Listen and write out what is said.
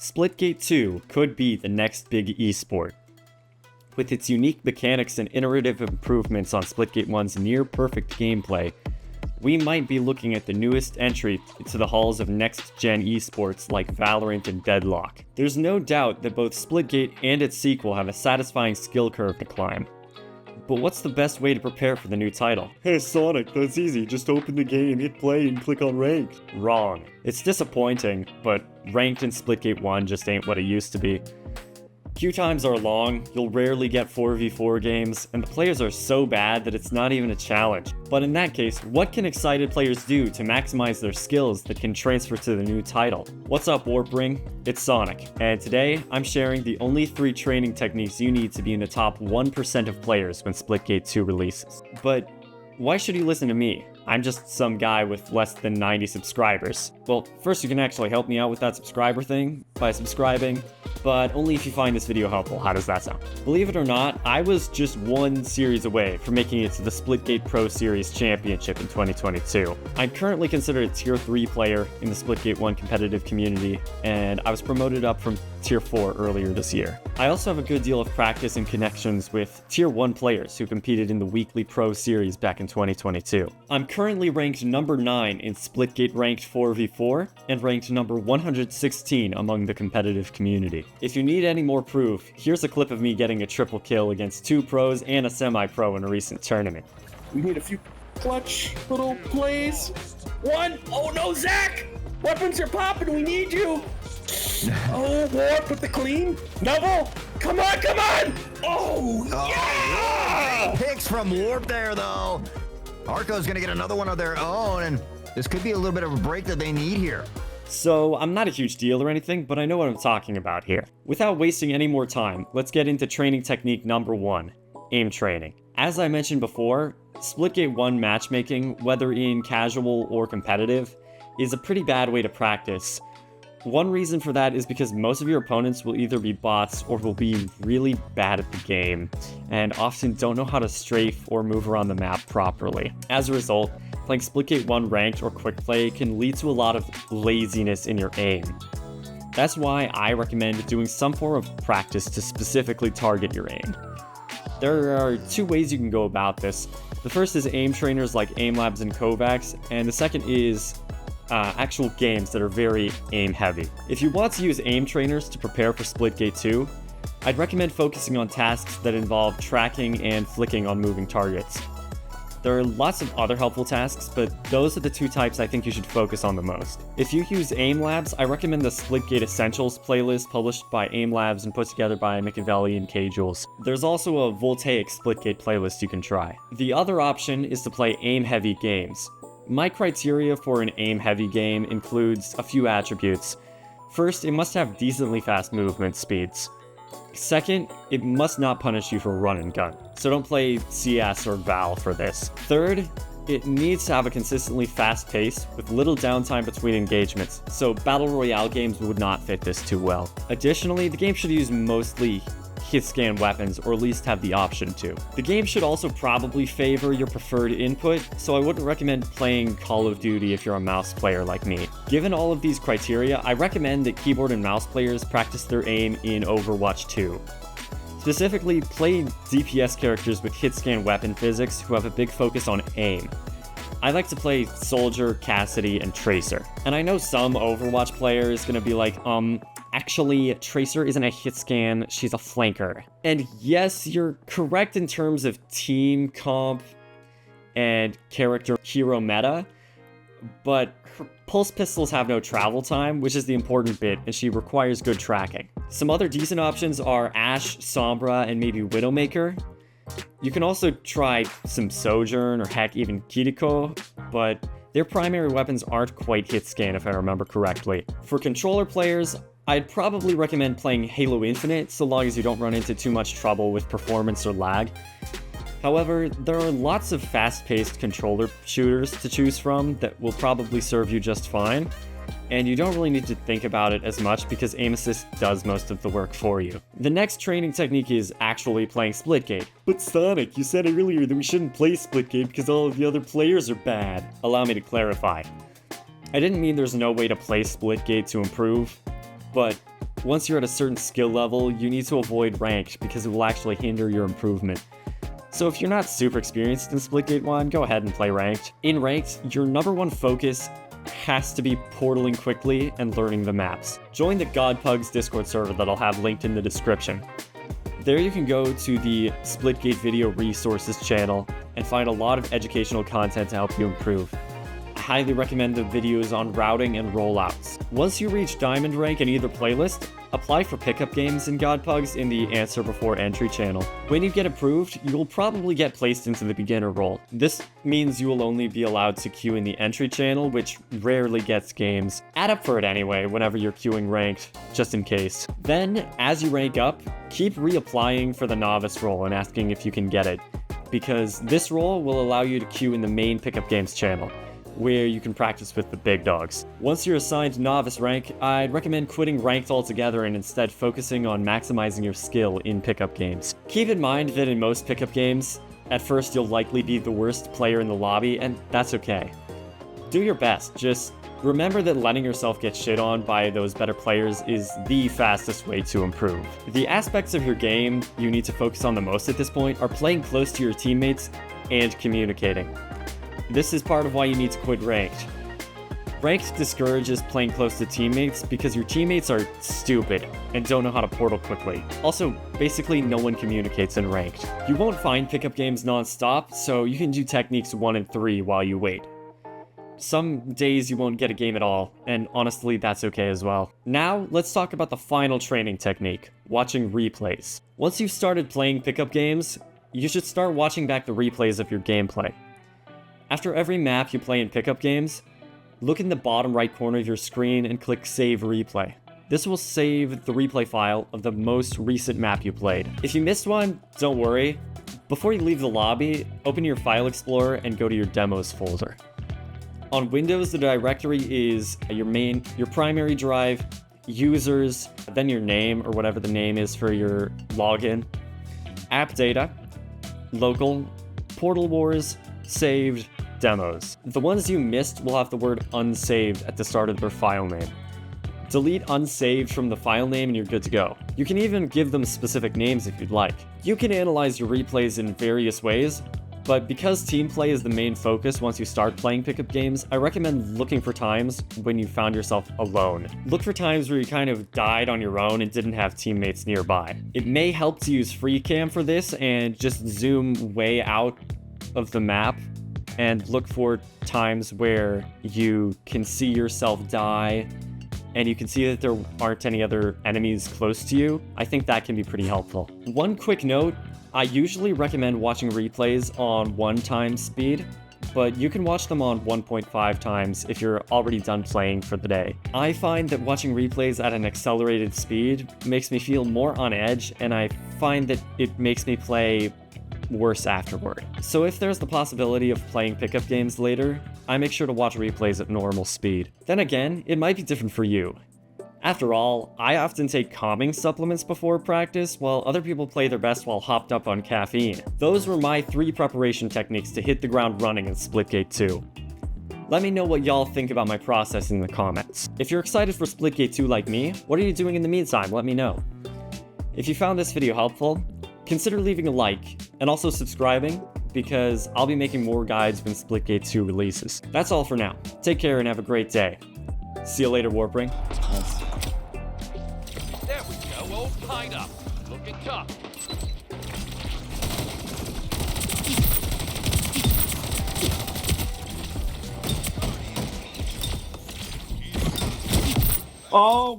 Splitgate 2 could be the next big esport. With its unique mechanics and iterative improvements on Splitgate 1's near-perfect gameplay, we might be looking at the newest entry to the halls of next-gen esports like VALORANT and Deadlock. There's no doubt that both Splitgate and its sequel have a satisfying skill curve to climb. But what's the best way to prepare for the new title? Hey Sonic, that's easy. Just open the game, hit play, and click on Ranked. Wrong. It's disappointing, but Ranked in Splitgate 1 just ain't what it used to be. Queue times are long, you'll rarely get 4v4 games, and the players are so bad that it's not even a challenge. But in that case, what can excited players do to maximize their skills that can transfer to the new title? What's up, Warpring? It's Sonic, and today I'm sharing the only 3 training techniques you need to be in the top 1% of players when Splitgate 2 releases. But why should you listen to me? I'm just some guy with less than 90 subscribers. Well, first you can actually help me out with that subscriber thing by subscribing, but only if you find this video helpful. How does that sound? Believe it or not, I was just one series away from making it to the Splitgate Pro Series Championship in 2022. I'm currently considered a Tier 3 player in the Splitgate 1 competitive community, and I was promoted up from Tier 4 earlier this year. I also have a good deal of practice and connections with Tier 1 players who competed in the weekly Pro Series back in 2022. I'm currently ranked number 9 in Splitgate ranked 4v4 and ranked number 116 among the competitive community. If you need any more proof, here's a clip of me getting a triple kill against 2 pros and a semi-pro in a recent tournament. We need a few clutch little plays. One! Oh no, Zach! Weapons are popping, we need you! Oh, Warp with the clean. Noble, come on, come on! Oh, yeah! Picks from Warp there, though. Arco's gonna get another one of their own, and this could be a little bit of a break that they need here. So, I'm not a huge deal or anything, but I know what I'm talking about here. Without wasting any more time, let's get into training technique number 1, aim training. As I mentioned before, Splitgate 1 matchmaking, whether in casual or competitive, is a pretty bad way to practice. One reason for that is because most of your opponents will either be bots or will be really bad at the game, and often don't know how to strafe or move around the map properly. As a result, playing Splitgate 1 ranked or quick play can lead to a lot of laziness in your aim. That's why I recommend doing some form of practice to specifically target your aim. There are 2 ways you can go about this. The first is aim trainers like Aim Labs and Kovacs, and the second is actual games that are very aim heavy. If you want to use aim trainers to prepare for Splitgate 2, I'd recommend focusing on tasks that involve tracking and flicking on moving targets. There are lots of other helpful tasks, but those are the 2 types I think you should focus on the most. If you use Aim Labs, I recommend the Splitgate Essentials playlist published by Aim Labs and put together by Machiavelli and K-Jules. There's also a Voltaic Splitgate playlist you can try. The other option is to play aim-heavy games. My criteria for an aim-heavy game includes a few attributes. First, it must have decently fast movement speeds. Second, it must not punish you for run and gun, so don't play CS or Val for this. Third, it needs to have a consistently fast pace with little downtime between engagements, so Battle Royale games would not fit this too well. Additionally, the game should use mostly hit-scan weapons, or at least have the option to. The game should also probably favor your preferred input, so I wouldn't recommend playing Call of Duty if you're a mouse player like me. Given all of these criteria, I recommend that keyboard and mouse players practice their aim in Overwatch 2. Specifically, play DPS characters with hit-scan weapon physics who have a big focus on aim. I like to play Soldier, Cassidy, and Tracer. And I know some Overwatch player is gonna be like, actually, Tracer isn't a hit scan, she's a flanker. And yes, you're correct in terms of team comp and character hero meta, but her pulse pistols have no travel time, which is the important bit, and she requires good tracking. Some other decent options are Ashe, Sombra, and maybe Widowmaker. You can also try some Sojourn or heck even Kiriko, but their primary weapons aren't quite hit scan if I remember correctly. For controller players, I'd probably recommend playing Halo Infinite so long as you don't run into too much trouble with performance or lag. However, there are lots of fast-paced controller shooters to choose from that will probably serve you just fine, and you don't really need to think about it as much because aim assist does most of the work for you. The next training technique is actually playing Splitgate. But Sonic, you said earlier that we shouldn't play Splitgate because all of the other players are bad. Allow me to clarify. I didn't mean there's no way to play Splitgate to improve. but once you're at a certain skill level, you need to avoid ranked because it will actually hinder your improvement. So if you're not super experienced in Splitgate 1, go ahead and play ranked. In ranked, your number one focus has to be portaling quickly and learning the maps. Join the Godpugs Discord server that I'll have linked in the description. There you can go to the Splitgate video resources channel and find a lot of educational content to help you improve. I highly recommend the videos on routing and rollouts. Once you reach Diamond rank in either playlist, apply for pickup games in Godpugs in the Answer Before Entry channel. When you get approved, you will probably get placed into the beginner role. This means you will only be allowed to queue in the entry channel, which rarely gets games. Add up for it anyway whenever you're queuing ranked, just in case. Then, as you rank up, keep reapplying for the novice role and asking if you can get it, because this role will allow you to queue in the main pickup games channel, where you can practice with the big dogs. Once you're assigned novice rank, I'd recommend quitting ranked altogether and instead focusing on maximizing your skill in pickup games. Keep in mind that in most pickup games, at first you'll likely be the worst player in the lobby, and that's okay. Do your best, just remember that letting yourself get shit on by those better players is the fastest way to improve. The aspects of your game you need to focus on the most at this point are playing close to your teammates and communicating. This is part of why you need to quit ranked. Ranked discourages playing close to teammates because your teammates are stupid and don't know how to portal quickly. Also, basically no one communicates in ranked. You won't find pickup games non-stop, so you can do techniques 1 and 3 while you wait. Some days you won't get a game at all, and honestly that's okay as well. Now, let's talk about the final training technique, watching replays. Once you've started playing pickup games, you should start watching back the replays of your gameplay. After every map you play in pickup games, look in the bottom right corner of your screen and click Save Replay. This will save the replay file of the most recent map you played. If you missed one, don't worry. Before you leave the lobby, open your File Explorer and go to your Demos folder. On Windows, the directory is your primary drive, users, then your name or whatever the name is for your login, app data, local, Portal Wars, saved, demos. The ones you missed will have the word unsaved at the start of their file name. Delete unsaved from the file name and you're good to go. You can even give them specific names if you'd like. You can analyze your replays in various ways, but because team play is the main focus once you start playing pickup games, I recommend looking for times when you found yourself alone. Look for times where you kind of died on your own and didn't have teammates nearby. It may help to use free cam for this and just zoom way out of the map and look for times where you can see yourself die and you can see that there aren't any other enemies close to you. I think that can be pretty helpful. One quick note, I usually recommend watching replays on 1 times speed, but you can watch them on 1.5 times if you're already done playing for the day. I find that watching replays at an accelerated speed makes me feel more on edge, and I find that it makes me play worse afterward. So if there's the possibility of playing pickup games later, I make sure to watch replays at normal speed. Then again, it might be different for you. After all, I often take calming supplements before practice, while other people play their best while hopped up on caffeine. Those were my 3 preparation techniques to hit the ground running in Splitgate 2. Let me know what y'all think about my process in the comments. If you're excited for Splitgate 2 like me, what are you doing in the meantime? Let me know. If you found this video helpful, consider leaving a like, and also subscribing, because I'll be making more guides when Splitgate 2 releases. That's all for now. Take care and have a great day. See you later, Warpring. There we go, all tied up. Looking tough. Oh.